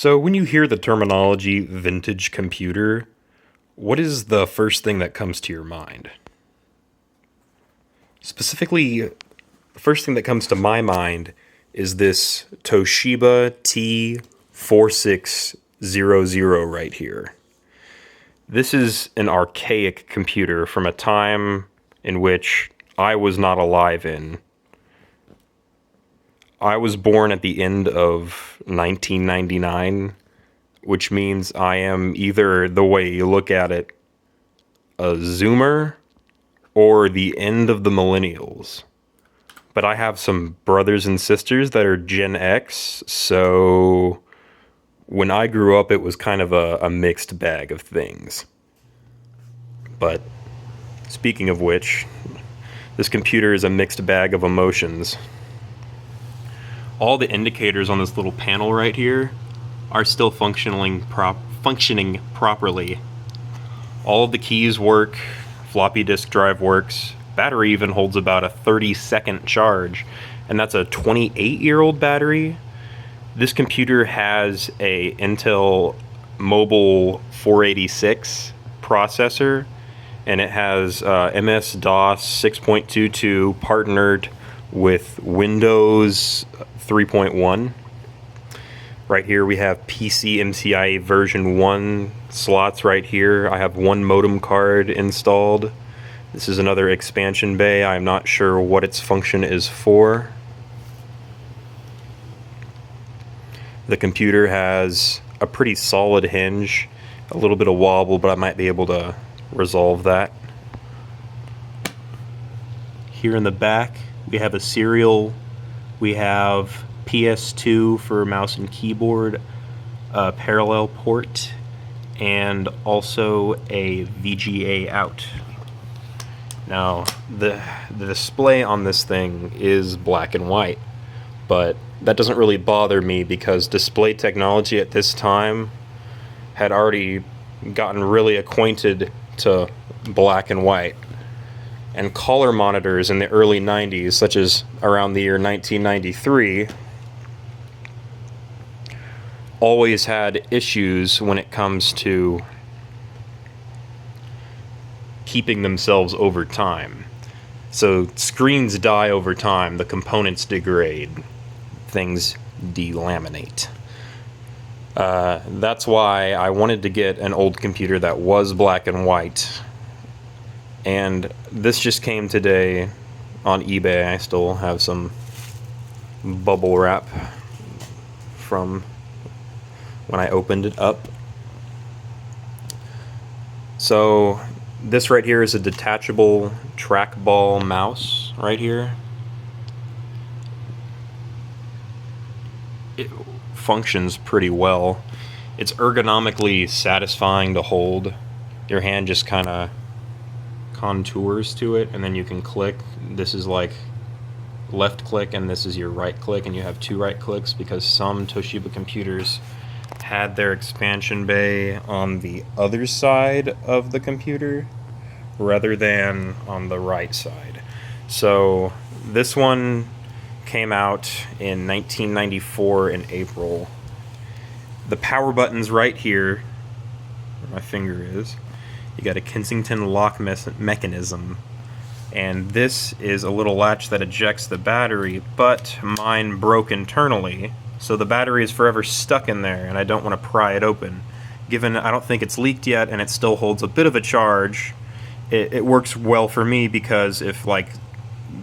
So, when you hear the terminology vintage computer, what is the first thing that comes to your mind? Specifically, the first thing that comes to my mind is this Toshiba T4600 right here. This is an archaic computer from a time in which I was not alive in. I was born at the end of 1999, which means I am either, the way you look at it, a Zoomer or the end of the millennials. But I have some brothers and sisters that are Gen X, so when I grew up, it was kind of a mixed bag of things. But speaking of which, this computer is a mixed bag of emotions. All the indicators on this little panel right here are still functioning properly. All of the keys work, floppy disk drive works, battery even holds about a 30-second charge, and that's a 28-year-old battery. This computer has a Intel Mobile 486 processor, and it has MS-DOS 6.22 partnered with Windows 3.1. Right here we have PCMCIe version 1 slots right here. I have one modem card installed. This is another expansion bay. I'm not sure what its function is for. The computer has a pretty solid hinge, a little bit of wobble, but I might be able to resolve that. Here in the back we have a serial. We have PS2 for mouse and keyboard, a parallel port, and also a VGA out. Now, the display on this thing is black and white, but that doesn't really bother me because display technology at this time had already gotten really acquainted to black and white. And color monitors in the early 90s, such as around the year 1993, always had issues when it comes to keeping themselves over time. So screens die over time, the components degrade, things delaminate. That's why I wanted to get an old computer that was black and white. And this just came today on eBay. I still have some bubble wrap from when I opened it up. So this right here is a detachable trackball mouse right here. It functions pretty well. It's ergonomically satisfying to hold. Your hand just kind of contours to it, and then you can click. This is like left click, and this is your right click, and you have two right clicks because some Toshiba computers had their expansion bay on the other side of the computer rather than on the right side. So this one came out in 1994 in April. The power button's right here where my finger is. You got a Kensington lock mechanism, and this is a little latch that ejects the battery, but mine broke internally, so the battery is forever stuck in there, and I don't want to pry it open. Given I don't think it's leaked yet and it still holds a bit of a charge, it works well for me because if like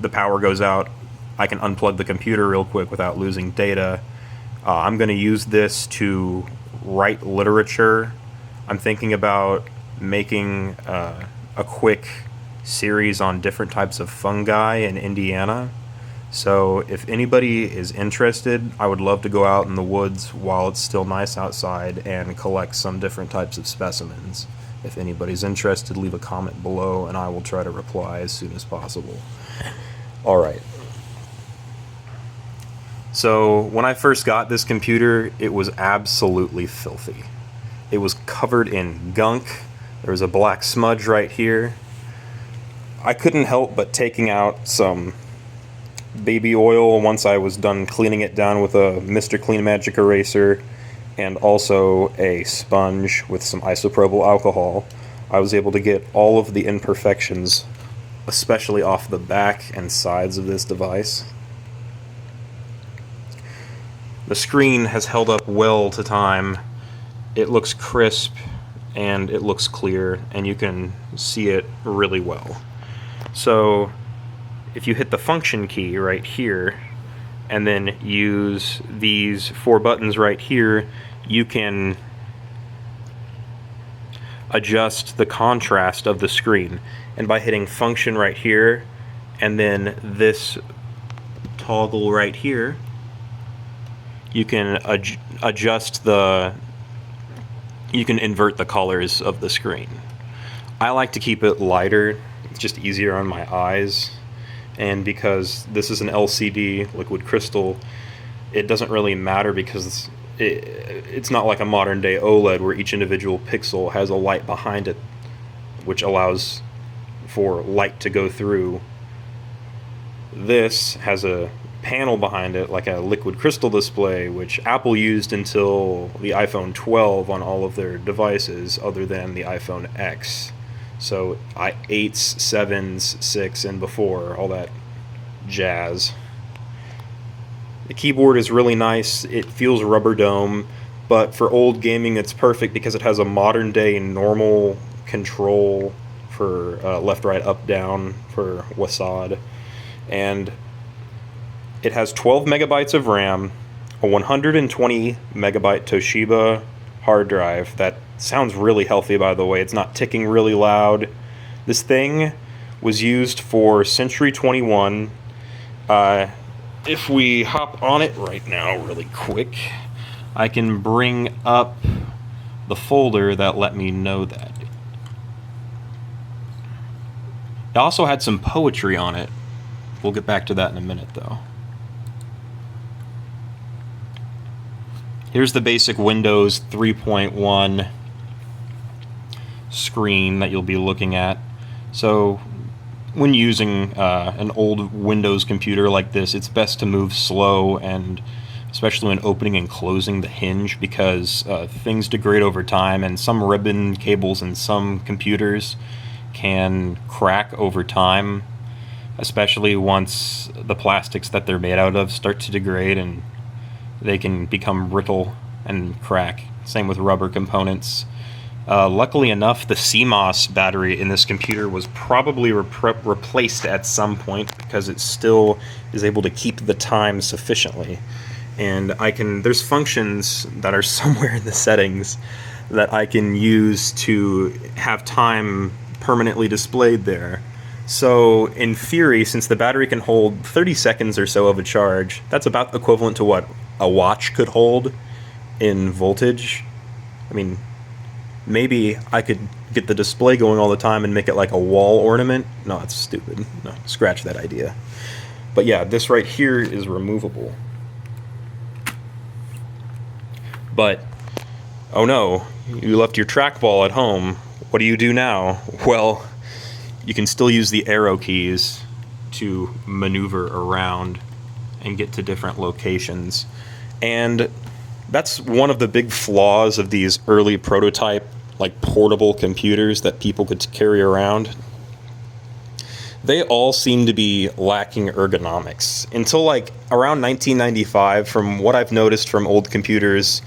the power goes out, I can unplug the computer real quick without losing data. I'm going to use this to write literature. I'm thinking about making a quick series on different types of fungi in Indiana. So if anybody is interested, I would love to go out in the woods while it's still nice outside and collect some different types of specimens. If anybody's interested, leave a comment below and I will try to reply as soon as possible. Alright. So when I first got this computer, it was absolutely filthy. It was covered in gunk. There was a black smudge right here. I couldn't help but taking out some baby oil once I was done cleaning it down with a Mr. Clean Magic eraser and also a sponge with some isopropyl alcohol, I was able to get all of the imperfections, especially off the back and sides of this device. The screen has held up well to time. It looks crisp and it looks clear, and you can see it really well. So if you hit the function key right here and then use these 4 buttons right here, you can adjust the contrast of the screen. And by hitting function right here and then this toggle right here, you can adjust you can invert the colors of the screen. I like to keep it lighter, it's just easier on my eyes, and because this is an LCD, liquid crystal, it doesn't really matter because it's not like a modern day OLED where each individual pixel has a light behind it, which allows for light to go through. This has a panel behind it like a liquid crystal display, which Apple used until the iPhone 12 on all of their devices other than the iPhone X. So 8s, 7s, 6, and before, all that jazz. The keyboard is really nice. It feels rubber dome, but for old gaming it's perfect because it has a modern day normal control for left, right, up, down for WASD, and it has 12 megabytes of RAM, a 120 megabyte Toshiba hard drive. That sounds really healthy, by the way. It's not ticking really loud. This thing was used for Century 21. If we hop on it right now really quick, I can bring up the folder that let me know that. It also had some poetry on it. We'll get back to that in a minute, though. Here's the basic Windows 3.1 screen that you'll be looking at. So when using an old Windows computer like this, it's best to move slow, and especially when opening and closing the hinge, because things degrade over time, and some ribbon cables in some computers can crack over time, especially once the plastics that they're made out of start to degrade, and they can become brittle and crack. Same with rubber components. Luckily enough, the CMOS battery in this computer was probably replaced at some point, because it still is able to keep the time sufficiently. And there's functions that are somewhere in the settings that I can use to have time permanently displayed there. So in theory, since the battery can hold 30 seconds or so of a charge, that's about equivalent to what a watch could hold in voltage. I mean, maybe I could get the display going all the time and make it like a wall ornament. No, it's stupid. No, scratch that idea. But yeah, this right here is removable. But, oh no, you left your trackball at home. What do you do now? Well, you can still use the arrow keys to maneuver around and get to different locations. And that's one of the big flaws of these early prototype, like portable computers that people could carry around. They all seem to be lacking ergonomics. Until like around 1995, from what I've noticed from old computers,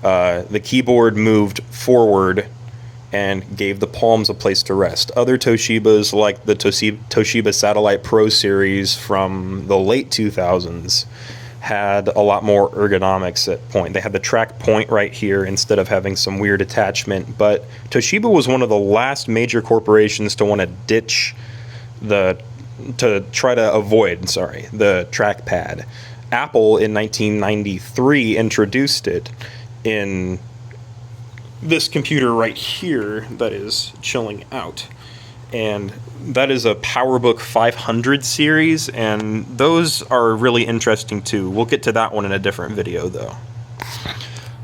the keyboard moved forward and gave the palms a place to rest. Other Toshibas, like the Toshiba Satellite Pro series from the late 2000s, had a lot more ergonomics at point. They had the track point right here instead of having some weird attachment. But Toshiba was one of the last major corporations to want to try to avoid the trackpad. Apple in 1993 introduced it in this computer right here that is chilling out. And that is a PowerBook 500 series, and those are really interesting too. We'll get to that one in a different video though.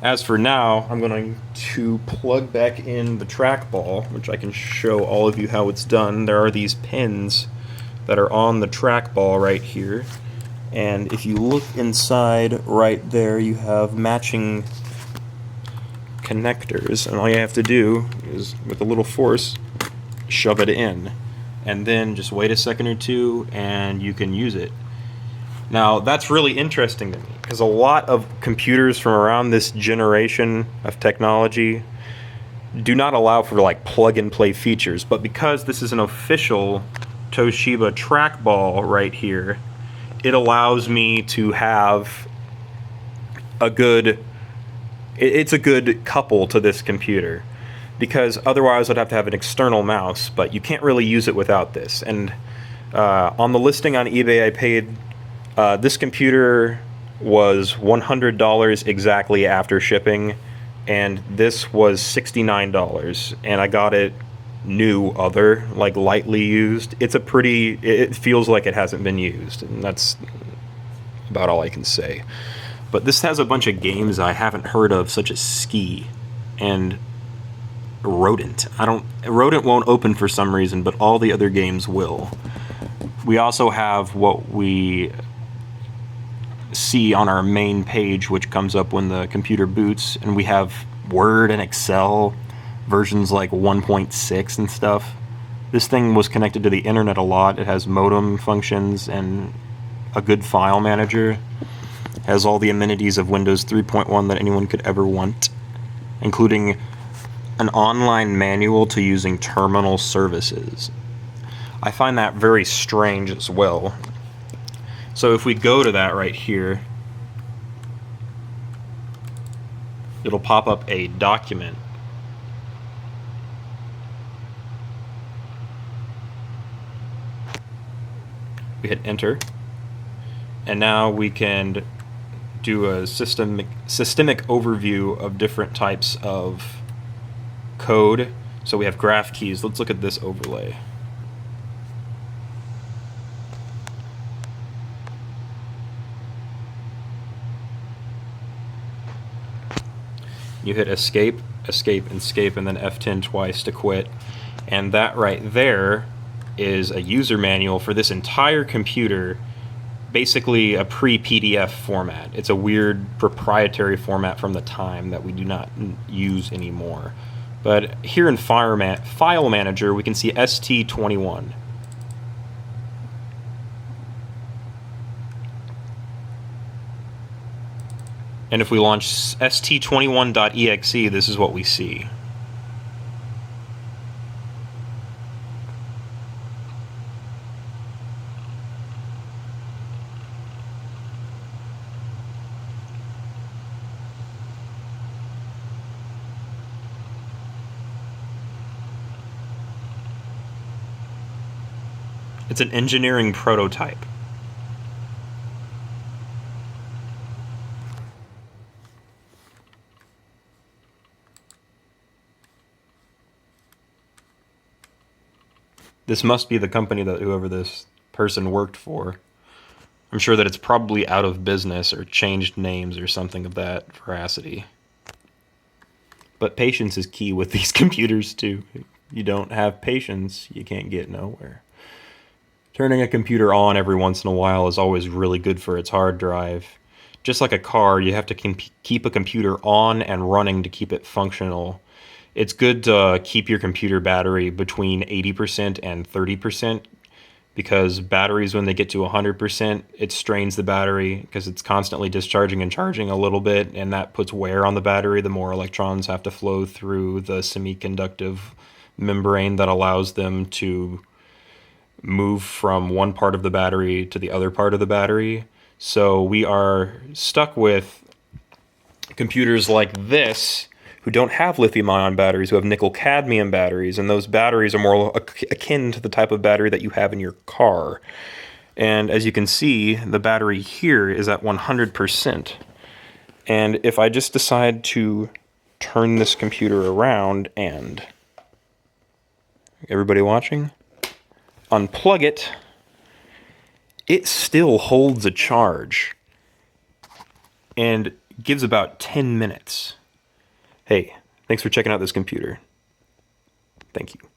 As for now, I'm going to plug back in the trackball, which I can show all of you how it's done. There are these pins that are on the trackball right here, and if you look inside right there, you have matching connectors, and all you have to do is, with a little force, shove it in, and then just wait a second or two and you can use it. Now that's really interesting to me, because a lot of computers from around this generation of technology do not allow for like plug and play features, but because this is an official Toshiba Trackball right here, it allows me to have a good, it's a good couple to this computer, because otherwise I'd have to have an external mouse, but you can't really use it without this. And on the listing on eBay I paid, this computer was $100 exactly after shipping, and this was $69, and I got it new, like lightly used. It's a pretty, it feels like it hasn't been used, and that's about all I can say. But this has a bunch of games I haven't heard of, such as Ski and Rodent. Rodent won't open for some reason, but all the other games will. We also have what we see on our main page, which comes up when the computer boots, and we have Word and Excel versions like 1.6 and stuff. This thing was connected to the internet a lot. It has modem functions and a good file manager. It has all the amenities of Windows 3.1 that anyone could ever want, including an online manual to using terminal services. I find that very strange as well. So if we go to that right here, it'll pop up a document. We hit enter, and now we can do a systemic overview of different types of code. So we have graph keys. Let's look at this overlay. You hit escape, escape, escape, and then F10 twice to quit. And that right there is a user manual for this entire computer, basically a pre-PDF format. It's a weird proprietary format from the time that we do not use anymore. But here in File Manager, we can see ST21. And if we launch st21.exe, this is what we see. It's an engineering prototype. This must be the company that whoever this person worked for. I'm sure that it's probably out of business or changed names or something of that veracity. But patience is key with these computers too. If you don't have patience, you can't get nowhere. Turning a computer on every once in a while is always really good for its hard drive. Just like a car, you have to keep a computer on and running to keep it functional. It's good to keep your computer battery between 80% and 30%, because batteries, when they get to 100%, it strains the battery because it's constantly discharging and charging a little bit, and that puts wear on the battery. The more electrons have to flow through the semiconductive membrane that allows them to move from one part of the battery to the other part of the battery. So we are stuck with computers like this who don't have lithium-ion batteries, who have nickel-cadmium batteries, and those batteries are more akin to the type of battery that you have in your car. And as you can see, the battery here is at 100%. And if I just decide to turn this computer around and, everybody watching, unplug it, it still holds a charge and gives about 10 minutes. Hey, thanks for checking out this computer. Thank you.